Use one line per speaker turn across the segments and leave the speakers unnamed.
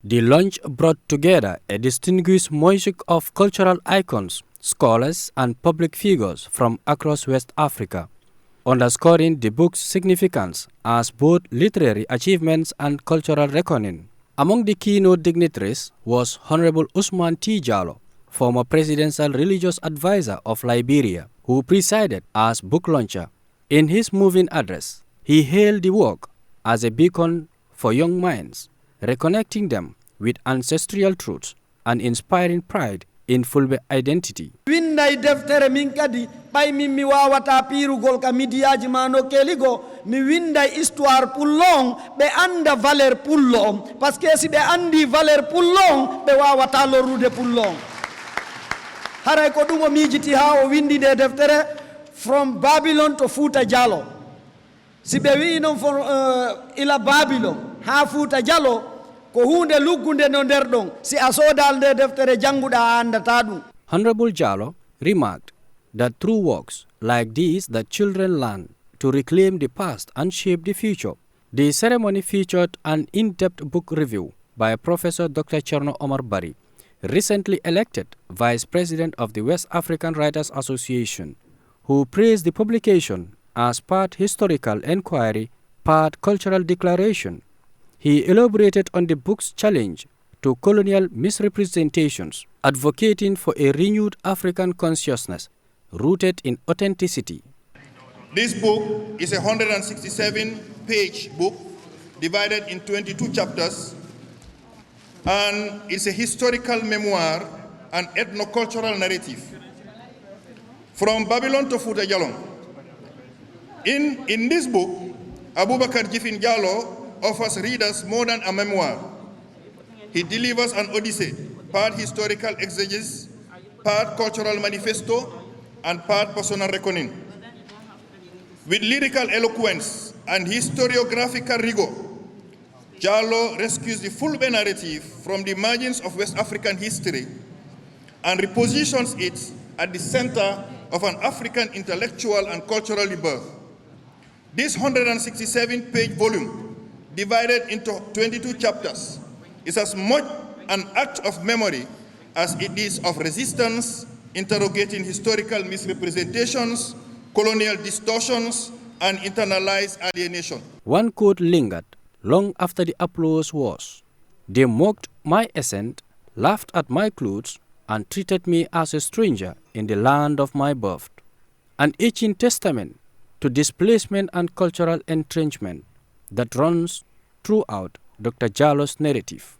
The launch brought together a distinguished mosaic of cultural icons, scholars, and public figures from across West Africa, underscoring the book's significance as both literary achievements and cultural reckoning. Among the keynote dignitaries was Honorable Ousmane T. Jalloh, former presidential religious advisor of Liberia, who presided as book launcher. In his moving address, he hailed the work as a beacon for young minds, reconnecting them with ancestral truths and inspiring pride in Fulbe identity.
Winday deftere min kadi ɓay min mi wawata pirugol ka midiyaji mano keligo mi winday histoire pullo on ɓe anda valeur pullo on par ce que si ɓe andi valeur pullo on ɓe wawata lorrude pullo on haray ko ɗum o miijiti ha o windi nde deftere from Babylon to Fuuta Jalon. Si ɓe wi noon ila Babylon ha Fuuta Jalon ko hunde luggunde no nder ɗon si a soodal nde deftere jannguɗa a andata ɗum.
Honorable Jalloh remarked that through works like these that children learn to reclaim the past and shape the future. The ceremony featured an in-depth book review by Professor Dr. Cherno Omar Bari, recently elected Vice President of the West African Writers Association, who praised the publication as part historical inquiry, part cultural declaration. He elaborated on the book's challenge to colonial misrepresentations, advocating for a renewed African consciousness rooted in authenticity.
This book is a 167-page book divided in 22 chapters, and it's a historical memoir and ethnocultural narrative. From Babylon to Fuuta Jalon. In this book, Bakary Jiifin Jalloh offers readers more than a memoir. He delivers an odyssey, part historical exegesis, part cultural manifesto, and part personal reckoning. With lyrical eloquence and historiographical rigor, Jalloh rescues the Fulbe narrative from the margins of West African history and repositions it at the center of an African intellectual and cultural rebirth. This 167-page volume, divided into 22 chapters, is as much an act of memory as it is of resistance, interrogating historical misrepresentations, colonial distortions, and internalized alienation.
One quote lingered long after the applause was, "They mocked my ascent, laughed at my clothes, and treated me as a stranger in the land of my birth." An etching testament to displacement and cultural entrenchment that runs throughout Dr. Jalloh's narrative.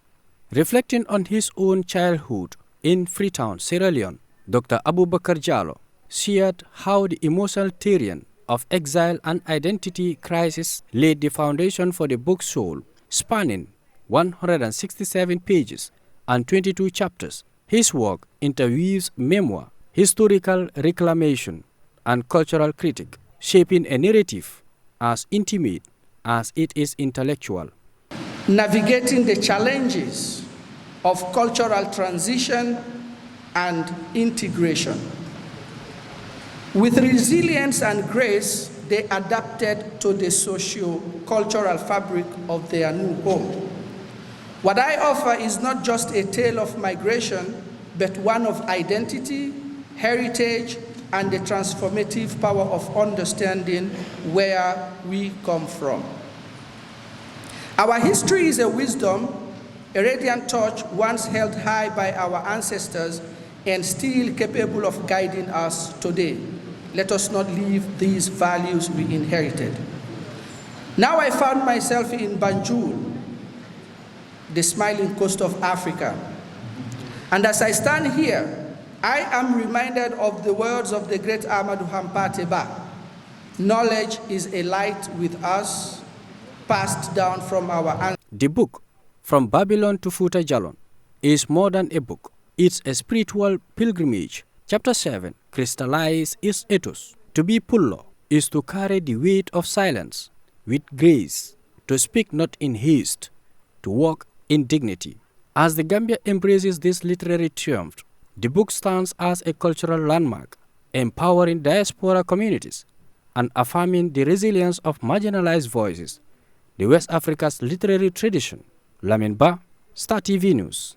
Reflecting on his own childhood in Freetown, Sierra Leone, Dr. Bakary Jalloh shared how the emotional terrain of exile and identity crisis laid the foundation for the book's soul, spanning 167 pages and 22 chapters. His work interweaves memoir, historical reclamation, and cultural critique, shaping a narrative as intimate as it is intellectual.
Navigating the challenges of cultural transition and integration. With resilience and grace, they adapted to the socio-cultural fabric of their new home. What I offer is not just a tale of migration, but one of identity, heritage, and the transformative power of understanding where we come from. Our history is a wisdom, a radiant torch once held high by our ancestors and still capable of guiding us today. Let us not leave these values we inherited. Now I found myself in Banjul, the smiling coast of Africa. And as I stand here, I am reminded of the words of the great Amadou Hampâté Bâ. Knowledge is a light with us, passed down from our ancestors.
The book, From Babylon to Fuuta Jalon, is more than a book. It's a spiritual pilgrimage. Chapter 7 crystallizes its ethos. To be Pullo is to carry the weight of silence with grace, to speak not in haste, to walk in dignity. As the Gambia embraces this literary triumph, the book stands as a cultural landmark, empowering diaspora communities and affirming the resilience of marginalized voices. The West Africa's literary tradition, Lamin Ba, Star TV News.